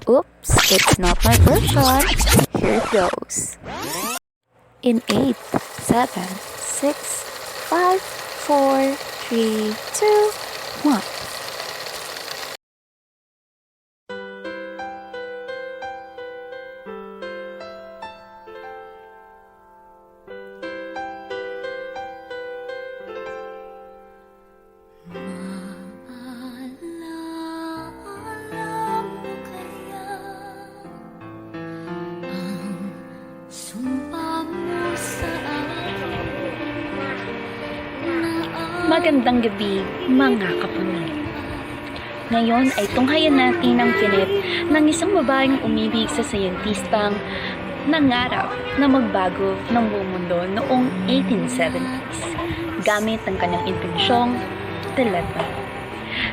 Oops, it's not my version. Here it goes. In 8, 7, 6, 5, 4, 3, 2, 1. Magandang gabi, mga kapamilya. Ngayon ay tunghayan natin ang Vignette ng isang babaeng umibig sa sayentistang nangarap na magbago ng buong mundo noong 1870s gamit ang kanyang invensyong talaga.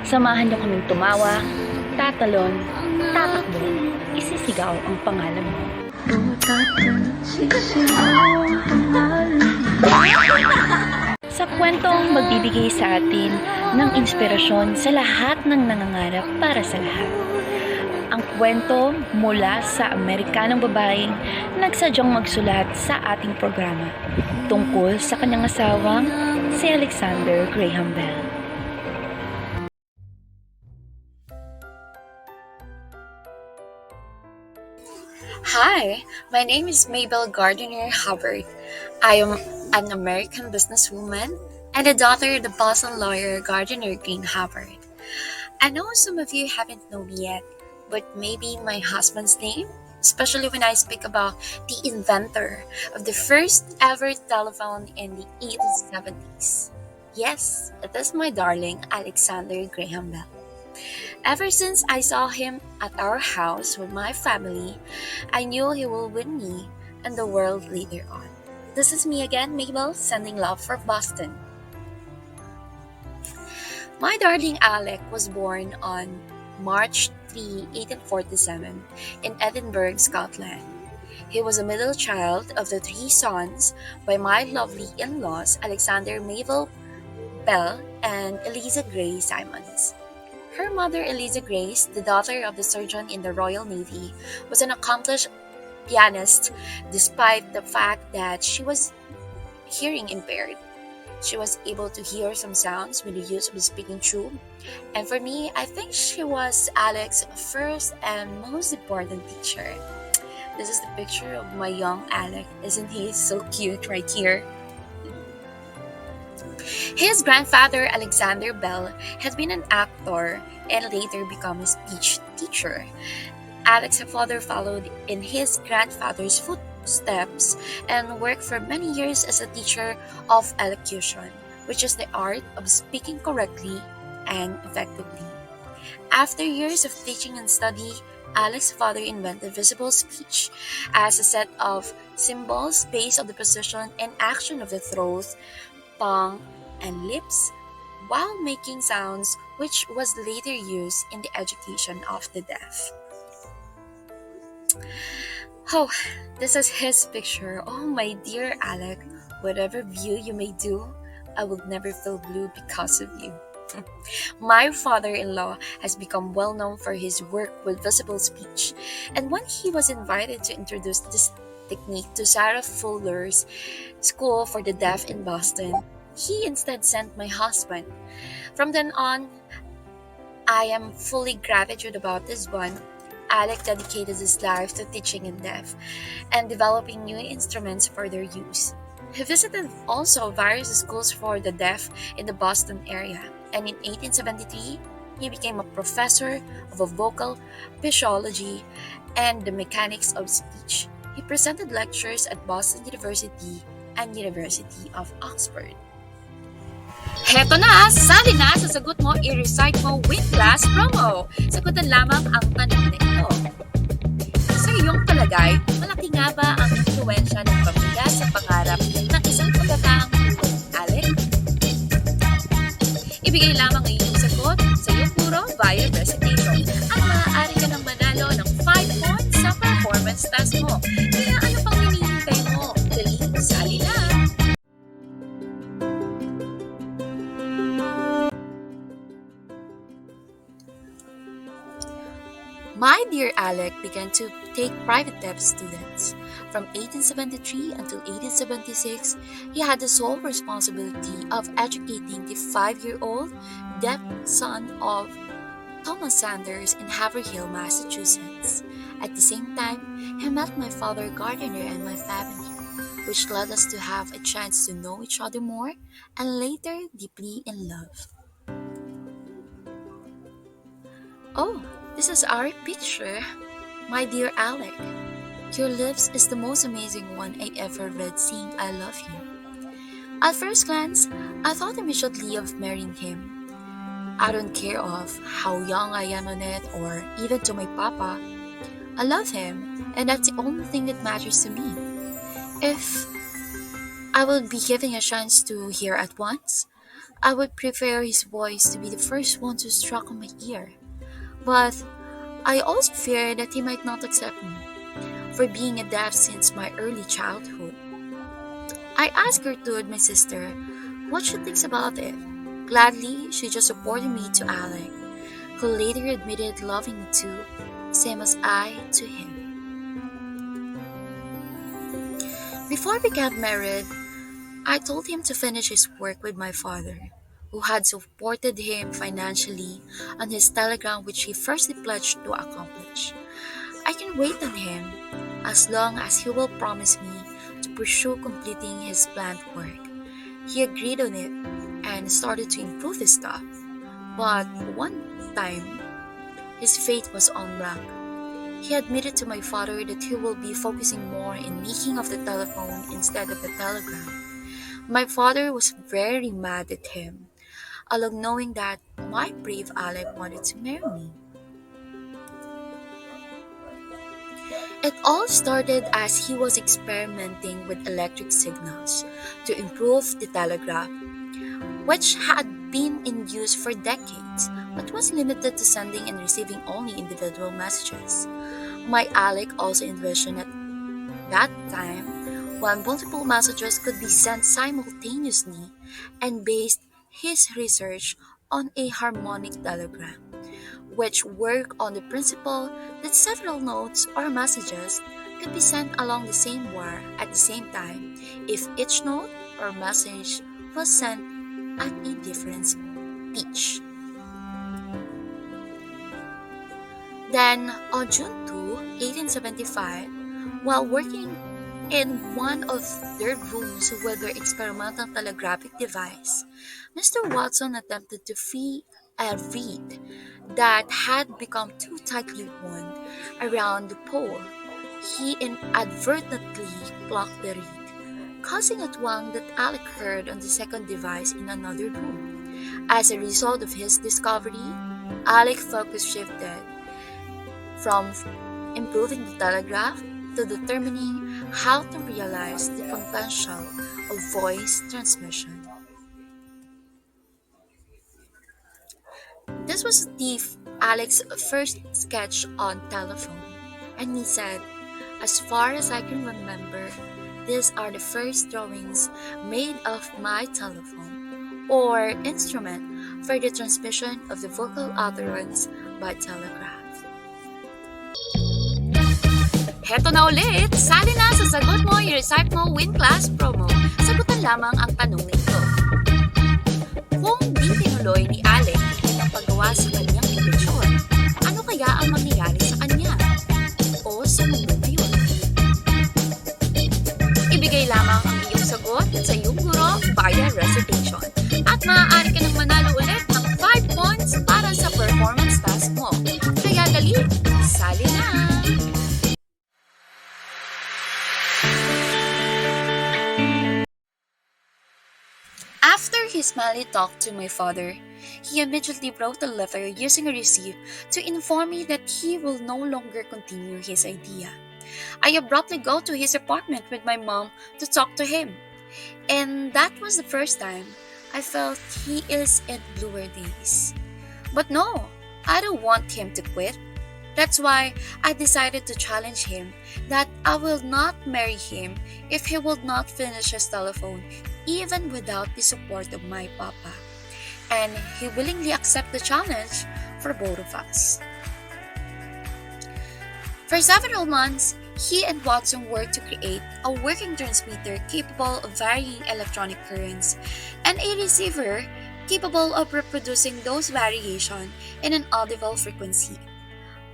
Samahan niyo kaming tumawa, tatalon, tatakbo, isisigaw ang pangalan mo. Sa kwentong magbibigay sa atin ng inspirasyon sa lahat ng nangangarap para sa lahat. Ang kwento mula sa Amerikanong babaeng nagsadyang magsulat sa ating programa tungkol sa kanyang asawang si Alexander Graham Bell. Hi, my name is Mabel Gardiner Hubbard. I am an American businesswoman and the daughter of the Boston lawyer Gardiner Green Hubbard. I know some of you haven't known me yet, but maybe my husband's name, especially when I speak about the inventor of the first ever telephone in the 1870s. Yes, it is my darling Alexander Graham Bell. Ever since I saw him at our house with my family, I knew he will win me and the world later on. This is me again, Mabel, sending love for Boston. My darling Alec was born on March 3, 1847 in Edinburgh, Scotland. He was a middle child of the 3 sons by my lovely in-laws Alexander Mabel Bell and Eliza Gray Simons. Her mother, Eliza Grace, the daughter of the surgeon in the Royal Navy, was an accomplished pianist despite the fact that she was hearing impaired. She was able to hear some sounds with the use of the speaking tube. And for me, I think she was Alex's first and most important teacher. This is the picture of my young Alec. Isn't he so cute right here? His grandfather, Alexander Bell, had been an actor and later become a speech teacher. Alex's father followed in his grandfather's footsteps and worked for many years as a teacher of elocution, which is the art of speaking correctly and effectively. After years of teaching and study, Alex's father invented visible speech as a set of symbols based on the position and action of the throat, tongue, and lips while making sounds, which was later used in the education of the deaf. Oh, this is his picture. Oh, my dear Alec, whatever view you may do, I will never feel blue because of you. My father-in-law has become well known for his work with visible speech, and when he was invited to introduce this technique to Sarah Fuller's School for the Deaf in Boston, he instead sent my husband. From then on, I am fully gratitude about this one. Alec dedicated his life to teaching and deaf and developing new instruments for their use. He visited also various schools for the deaf in the Boston area, and in 1873, he became a professor of vocal physiology and the mechanics of speech. He presented lectures at Boston University and University of Oxford. Heto na! Sali na! Sasagot mo, i-recite mo with class promo. Sagutan lamang ang tanong na ito. Sa iyong palagay, malaki nga ba ang influensya ng pamilya sa pangarap ng isang pagkakaang Alec? Ibigay lamang ang iyong sagot sa iyong puro via recitation at maaari ka nang manalo ng 5 points sa performance test mo. Kaya ano pang hinihintay mo? Dali, sali na! My dear Alec began to take private deaf students. From 1873 until 1876, he had the sole responsibility of educating the 5-year-old deaf son of Thomas Sanders in Haverhill, Massachusetts. At the same time, he met my father Gardiner and my family, which led us to have a chance to know each other more and later deeply in love. Oh, this is our picture. My dear Alec, your lips is the most amazing one I ever read saying I love you. At first glance, I thought immediately of marrying him. I don't care of how young I am on it or even to my papa. I love him and that's the only thing that matters to me. If I would be given a chance to hear at once, I would prefer his voice to be the first one to struck on my ear. But I also fear that he might not accept me for being a deaf since my early childhood. I asked Gertrude, my sister, what she thinks about it. Gladly, she just supported me to Alec, who later admitted loving me too, same as I to him. Before we got married, I told him to finish his work with my father, who had supported him financially on his telegram which he firstly pledged to accomplish. I can wait on him as long as he will promise me to pursue completing his planned work. He agreed on it and started to improve his stuff. But one time, his faith was on blank. He admitted to my father that he will be focusing more in making of the telephone instead of the telegram. My father was very mad at him, along knowing that my brave Alec wanted to marry me. It all started as he was experimenting with electric signals to improve the telegraph, which had been in use for decades but was limited to sending and receiving only individual messages. My Alec also envisioned at that time when multiple messages could be sent simultaneously and based his research on a harmonic telegram, which worked on the principle that several notes or messages could be sent along the same wire at the same time if each note or message was sent at a different pitch. Then, on June 2, 1875, while working in one of their rooms with their experimental telegraphic device, Mr. Watson attempted to free a reed that had become too tightly wound around the pole. He inadvertently plucked the reed, causing a twang that Alec heard on the second device in another room. As a result of his discovery, Alec's focus shifted from improving the telegraph to determining how to realize the potential of voice transmission. This was Alec's first sketch on telephone, and he said, as far as I can remember, these are the first drawings made of my telephone, or instrument for the transmission of the vocal utterance by telegraph. Heto na ulit! Sali na sa Sagot Mo, I-recite Mo Win Class promo. Sagutan lamang ang tanong nito. Kung di tinuloy ni Alec ang paggawa sa kanyang intensyon, ano kaya ang mangyayari sa kanya? O sa mundo ngayon? Ibigay lamang ang iyong sagot sa iyong guro via recitation. At maaari ka nang manalo ulit ng 5 points para sa performance task mo. Kaya dali, sali na! After his smiley talk to my father, he immediately wrote a letter using a receipt to inform me that he will no longer continue his idea. I abruptly go to his apartment with my mom to talk to him, and that was the first time I felt he is in bluer days. But no, I don't want him to quit. That's why I decided to challenge him that I will not marry him if he will not finish his telephone even without the support of my papa. And he willingly accepted the challenge for both of us. For several months, he and Watson worked to create a working transmitter capable of varying electronic currents and a receiver capable of reproducing those variations in an audible frequency.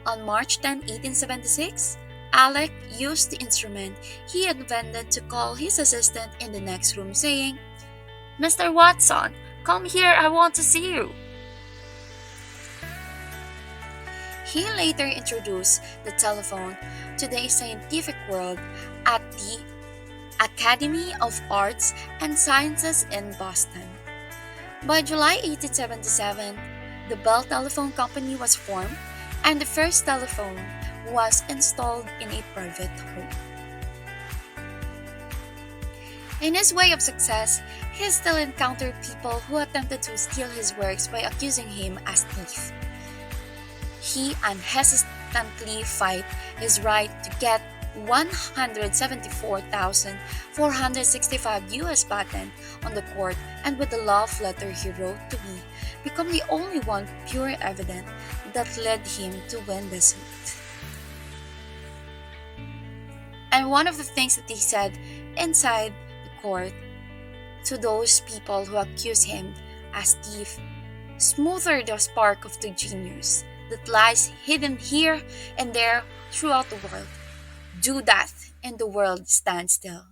On March 10, 1876, Alec used the instrument he invented to call his assistant in the next room, saying, "Mr. Watson, come here, I want to see you." He later introduced the telephone to the scientific world at the Academy of Arts and Sciences in Boston. By July 1877, the Bell Telephone Company was formed and the first telephone was installed in a private home. In his way of success, he still encountered people who attempted to steal his works by accusing him as thief. He unhesitantly fight his right to get $174,465 US patent on the court, and with the love letter he wrote to me, become the only one pure evidence that led him to win the suit. And one of the things that he said inside the court to those people who accuse him as thief, "Smother the spark of the genius that lies hidden here and there throughout the world. Do that, and the world stands still."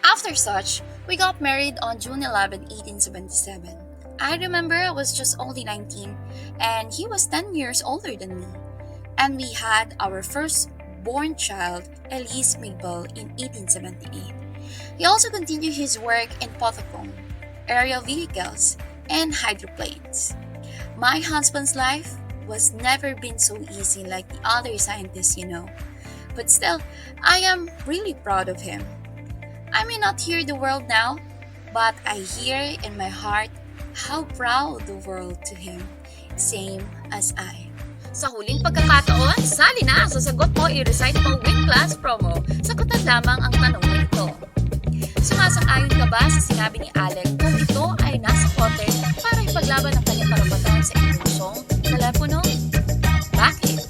After such, we got married on June 11, 1877. I remember I was just only 19, and he was 10 years older than me. And we had our first born child, Elise Mabel, in 1878. He also continued his work in Pothocom, aerial vehicles, and hydroplanes. My husband's life was never been so easy like the other scientists, But still, I am really proud of him. I may not hear the world now, but I hear in my heart how proud the world to him, same as I. Sa huling pagkakataon, sali na! Sasagot mo i-recite mo with class promo. Sagutan lamang ang tanong na ito. Sumasang-ayon ka ba sa sinabi ni Alec kung ito ay nasa kote para ipaglaban ang kanyang karapatan sa impulsong telepono? Bakit?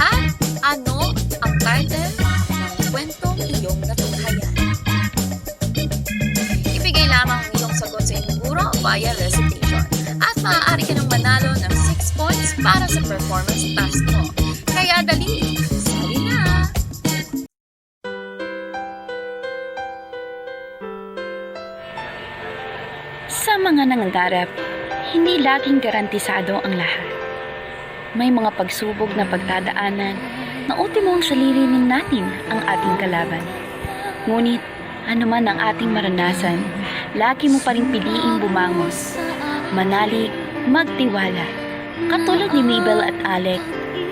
At ano ang title ng kwentong iyong natunghayan? Ibigay lamang ang iyong sagot sa inyong guro via recitation at maaari ka nang manalo ng 6 points para sa performance task mo. Kaya dali, sali na! Sa mga nangangarap, hindi laging garantisado ang lahat. May mga pagsubok na pagdadaanan na ultimo ang salilinin natin ang ating kalaban. Ngunit, anuman ang ating maranasan, lagi mo pa rin piliing bumangon, manalig, magtiwala. Katulad ni Mabel at Alec,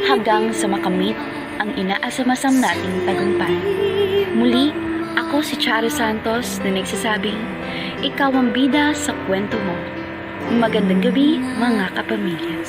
hanggang sa makamit ang inaasamasam nating tagumpay. Muli, ako si Charo Santos na nagsasabing, ikaw ang bida sa kwento mo. Magandang gabi, mga kapamilya.